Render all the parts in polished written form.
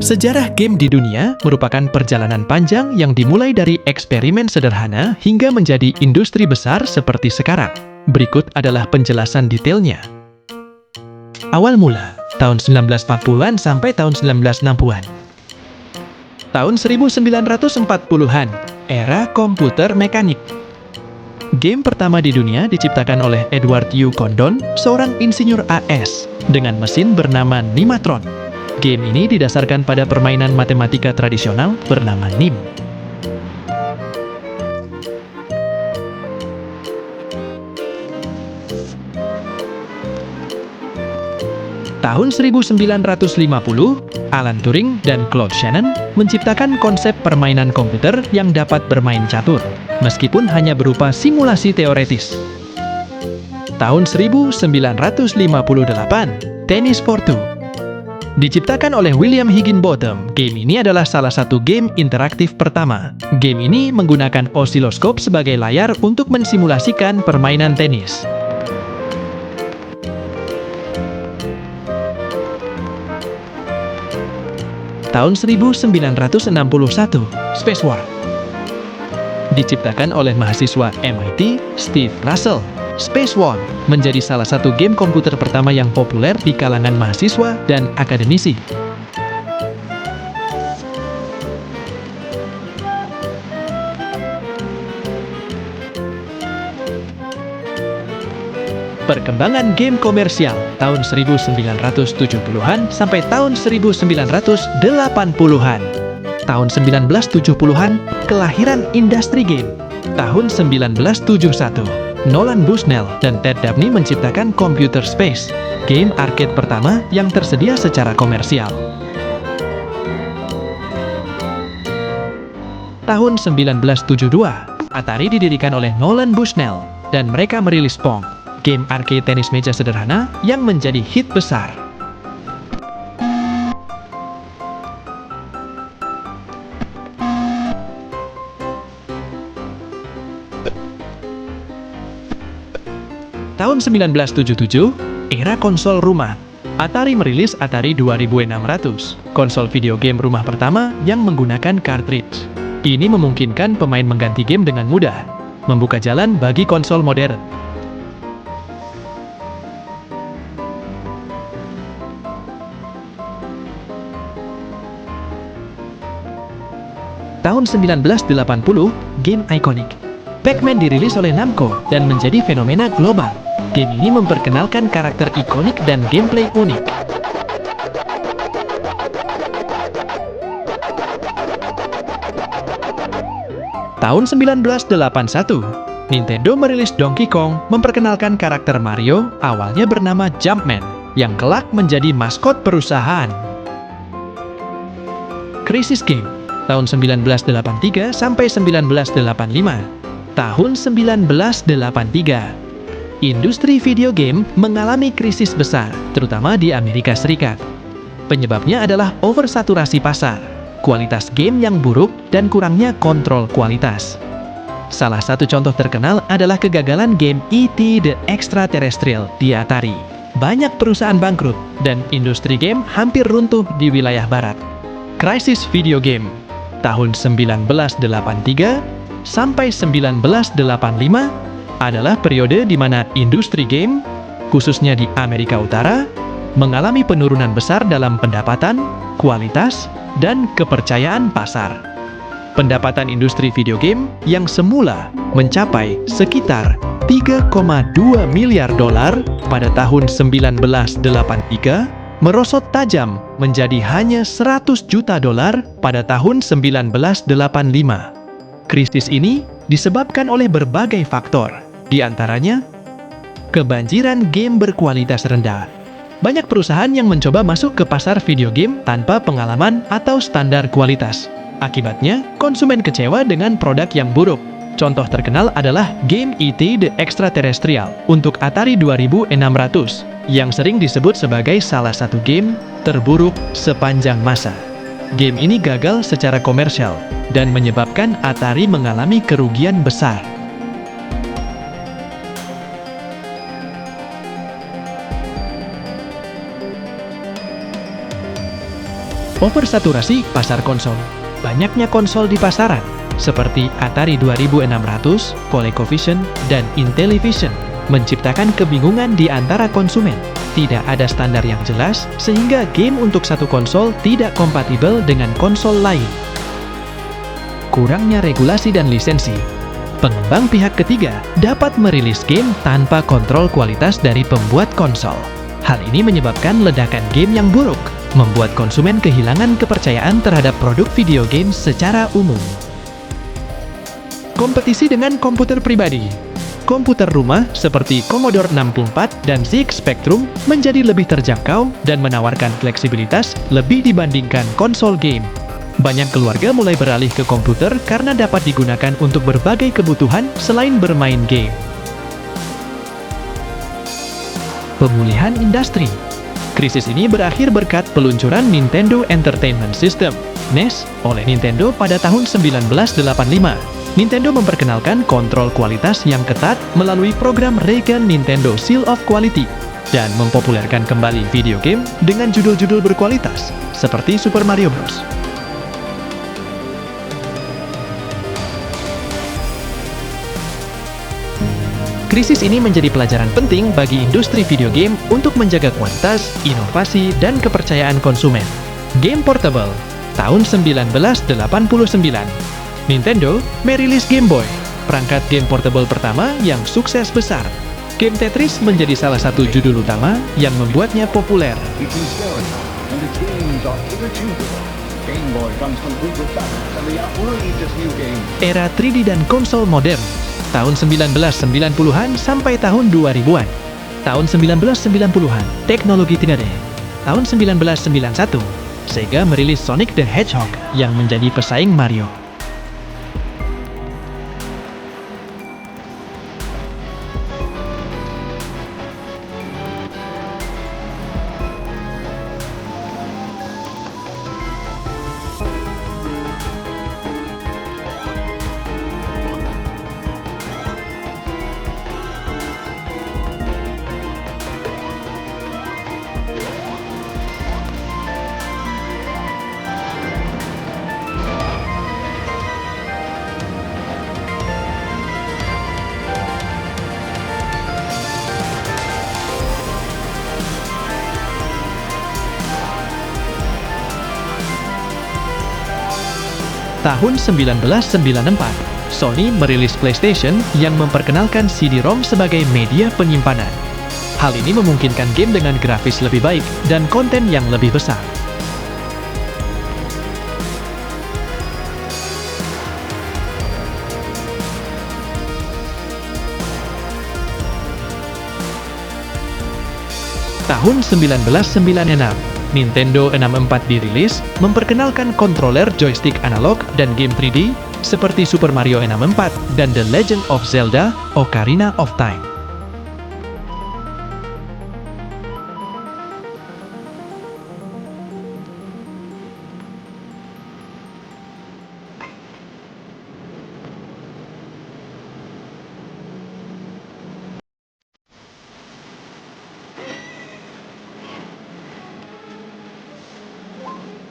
Sejarah game di dunia merupakan perjalanan panjang yang dimulai dari eksperimen sederhana hingga menjadi industri besar seperti sekarang. Berikut adalah penjelasan detailnya. Awal mula, tahun 1940-an sampai tahun 1960-an. Tahun 1940-an, era komputer mekanik. Game pertama di dunia diciptakan oleh Edward U. Condon, seorang insinyur AS, dengan mesin bernama Nimatron. Game ini didasarkan pada permainan matematika tradisional bernama NIM. Tahun 1950, Alan Turing dan Claude Shannon menciptakan konsep permainan komputer yang dapat bermain catur, meskipun hanya berupa simulasi teoretis. Tahun 1958, Tennis for Two diciptakan oleh William Higginbotham. Game ini adalah salah satu game interaktif pertama. Game ini menggunakan osiloskop sebagai layar untuk mensimulasikan permainan tenis. Tahun 1961, Space War diciptakan oleh mahasiswa MIT, Steve Russell. Space War menjadi salah satu game komputer pertama yang populer di kalangan mahasiswa dan akademisi. Perkembangan game komersial tahun 1970-an sampai tahun 1980-an. Tahun 1970-an, kelahiran industri game. Tahun 1971, Nolan Bushnell dan Ted Dabney menciptakan Computer Space, game arcade pertama yang tersedia secara komersial. Tahun 1972, Atari didirikan oleh Nolan Bushnell dan mereka merilis Pong, game arcade tenis meja sederhana yang menjadi hit besar. Tahun 1977, era konsol rumah. Atari merilis Atari 2600, konsol video game rumah pertama yang menggunakan cartridge. Ini memungkinkan pemain mengganti game dengan mudah, membuka jalan bagi konsol modern. Tahun 1980, game ikonik. Pac-Man dirilis oleh Namco dan menjadi fenomena global. Game ini memperkenalkan karakter ikonik dan gameplay unik. Tahun 1981, Nintendo merilis Donkey Kong memperkenalkan karakter Mario, awalnya bernama Jumpman, yang kelak menjadi maskot perusahaan. Crisis Game, tahun 1983 sampai 1985. Tahun 1983, industri video game mengalami krisis besar, terutama di Amerika Serikat. Penyebabnya adalah oversaturasi pasar, kualitas game yang buruk, dan kurangnya kontrol kualitas. Salah satu contoh terkenal adalah kegagalan game E.T. the Extraterrestrial di Atari. Banyak perusahaan bangkrut, dan industri game hampir runtuh di wilayah barat. Krisis video game, tahun 1983 sampai 1985 adalah periode di mana industri game, khususnya di Amerika Utara, mengalami penurunan besar dalam pendapatan, kualitas, dan kepercayaan pasar. Pendapatan industri video game yang semula mencapai sekitar 3,2 miliar dolar pada tahun 1983 merosot tajam menjadi hanya 100 juta dolar pada tahun 1985. Krisis ini disebabkan oleh berbagai faktor, di antaranya kebanjiran game berkualitas rendah. Banyak perusahaan yang mencoba masuk ke pasar video game tanpa pengalaman atau standar kualitas. Akibatnya, konsumen kecewa dengan produk yang buruk. Contoh terkenal adalah game E.T. the Extraterrestrial untuk Atari 2600, yang sering disebut sebagai salah satu game terburuk sepanjang masa. Game ini gagal secara komersial dan menyebabkan Atari mengalami kerugian besar. Oversaturasi pasar konsol. Banyaknya konsol di pasaran, seperti Atari 2600, ColecoVision, dan Intellivision, menciptakan kebingungan di antara konsumen. Tidak ada standar yang jelas, sehingga game untuk satu konsol tidak kompatibel dengan konsol lain. Kurangnya regulasi dan lisensi. Pengembang pihak ketiga dapat merilis game tanpa kontrol kualitas dari pembuat konsol. Hal ini menyebabkan ledakan game yang buruk, membuat konsumen kehilangan kepercayaan terhadap produk video game secara umum. Kompetisi dengan komputer pribadi. Komputer rumah seperti Commodore 64 dan ZX Spectrum menjadi lebih terjangkau dan menawarkan fleksibilitas lebih dibandingkan konsol game. Banyak keluarga mulai beralih ke komputer karena dapat digunakan untuk berbagai kebutuhan selain bermain game. Pemulihan industri. Krisis ini berakhir berkat peluncuran Nintendo Entertainment System, NES, oleh Nintendo pada tahun 1985. Nintendo memperkenalkan kontrol kualitas yang ketat melalui program Reigen Nintendo Seal of Quality dan mempopulerkan kembali video game dengan judul-judul berkualitas seperti Super Mario Bros. Krisis ini menjadi pelajaran penting bagi industri video game untuk menjaga kualitas, inovasi, dan kepercayaan konsumen. Game Portable, tahun 1989. Nintendo merilis Game Boy, perangkat game portable pertama yang sukses besar. Game Tetris menjadi salah satu judul utama yang membuatnya populer. Era 3D dan konsol modern, tahun 1990-an sampai tahun 2000-an. Tahun 1990-an, teknologi 3D. Tahun 1991, Sega merilis Sonic the Hedgehog yang menjadi pesaing Mario. Tahun 1994, Sony merilis PlayStation yang memperkenalkan CD-ROM sebagai media penyimpanan. Hal ini memungkinkan game dengan grafis lebih baik dan konten yang lebih besar. Tahun 1996, Nintendo 64 dirilis, memperkenalkan kontroler joystick analog dan game 3D seperti Super Mario 64 dan The Legend of Zelda: Ocarina of Time.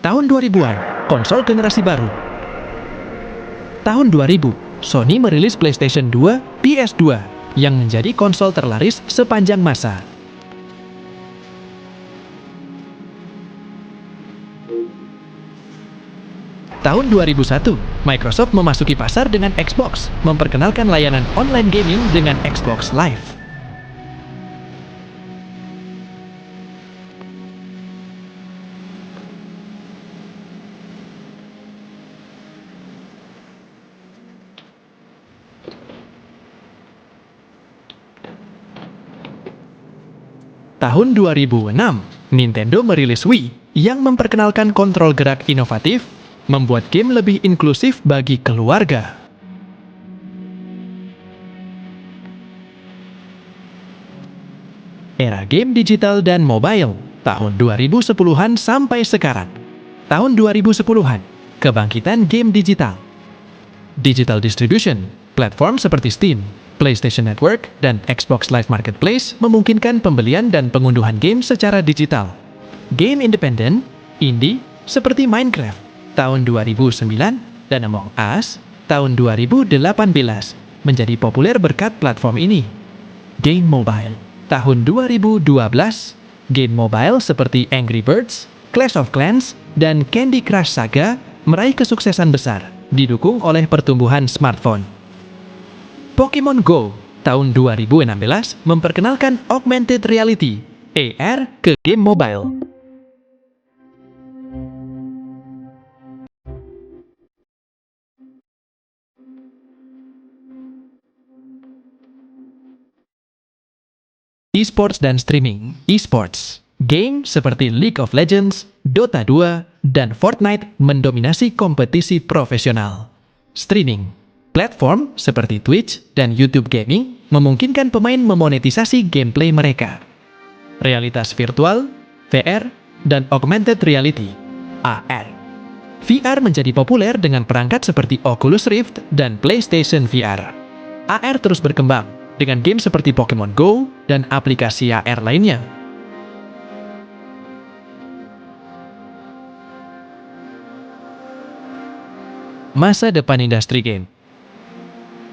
Tahun 2000-an, konsol generasi baru. Tahun 2000, Sony merilis PlayStation 2, PS2, yang menjadi konsol terlaris sepanjang masa. Tahun 2001, Microsoft memasuki pasar dengan Xbox, memperkenalkan layanan online gaming dengan Xbox Live. Tahun 2006, Nintendo merilis Wii yang memperkenalkan kontrol gerak inovatif, membuat game lebih inklusif bagi keluarga. Era game digital dan mobile, tahun 2010-an sampai sekarang. Tahun 2010-an, kebangkitan game digital. Digital distribution, platform seperti Steam, PlayStation Network, dan Xbox Live Marketplace memungkinkan pembelian dan pengunduhan game secara digital. Game independen, indie, seperti Minecraft tahun 2009 dan Among Us tahun 2018 menjadi populer berkat platform ini. Game mobile tahun 2012, game mobile seperti Angry Birds, Clash of Clans, dan Candy Crush Saga meraih kesuksesan besar, didukung oleh pertumbuhan smartphone. Pokemon Go tahun 2016 memperkenalkan augmented reality (AR) ke game mobile. E-sports dan streaming. E-sports, game seperti League of Legends, Dota 2, dan Fortnite mendominasi kompetisi profesional. Streaming, platform seperti Twitch dan YouTube Gaming memungkinkan pemain memonetisasi gameplay mereka. Realitas virtual, VR, dan augmented reality, AR. VR menjadi populer dengan perangkat seperti Oculus Rift dan PlayStation VR. AR terus berkembang dengan game seperti Pokemon Go dan aplikasi AR lainnya. Masa depan industri game.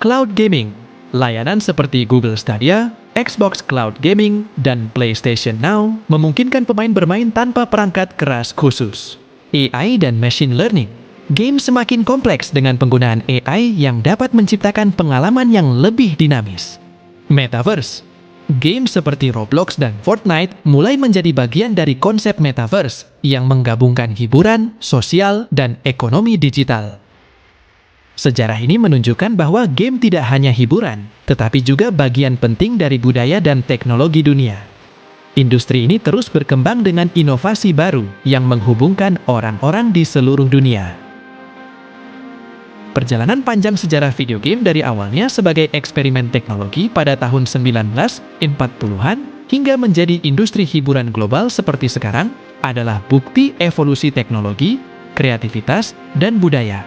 Cloud gaming, layanan seperti Google Stadia, Xbox Cloud Gaming, dan PlayStation Now memungkinkan pemain bermain tanpa perangkat keras khusus. AI dan machine learning. Game semakin kompleks dengan penggunaan AI yang dapat menciptakan pengalaman yang lebih dinamis. Metaverse. Game seperti Roblox dan Fortnite mulai menjadi bagian dari konsep metaverse yang menggabungkan hiburan, sosial, dan ekonomi digital. Sejarah ini menunjukkan bahwa game tidak hanya hiburan, tetapi juga bagian penting dari budaya dan teknologi dunia. Industri ini terus berkembang dengan inovasi baru yang menghubungkan orang-orang di seluruh dunia. Perjalanan panjang sejarah video game dari awalnya sebagai eksperimen teknologi pada tahun 1940-an hingga menjadi industri hiburan global seperti sekarang adalah bukti evolusi teknologi, kreativitas, dan budaya.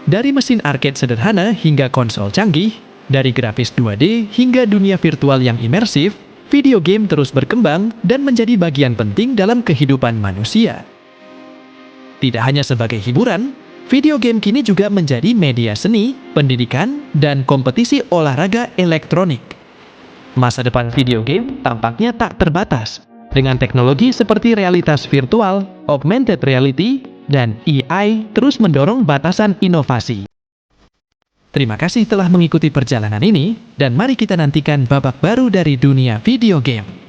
Dari mesin arcade sederhana hingga konsol canggih, dari grafis 2D hingga dunia virtual yang imersif, video game terus berkembang dan menjadi bagian penting dalam kehidupan manusia. Tidak hanya sebagai hiburan, video game kini juga menjadi media seni, pendidikan, dan kompetisi olahraga elektronik. Masa depan video game tampaknya tak terbatas, dengan teknologi seperti realitas virtual, augmented reality, dan AI terus mendorong batasan inovasi. Terima kasih telah mengikuti perjalanan ini, dan mari kita nantikan babak baru dari dunia video game.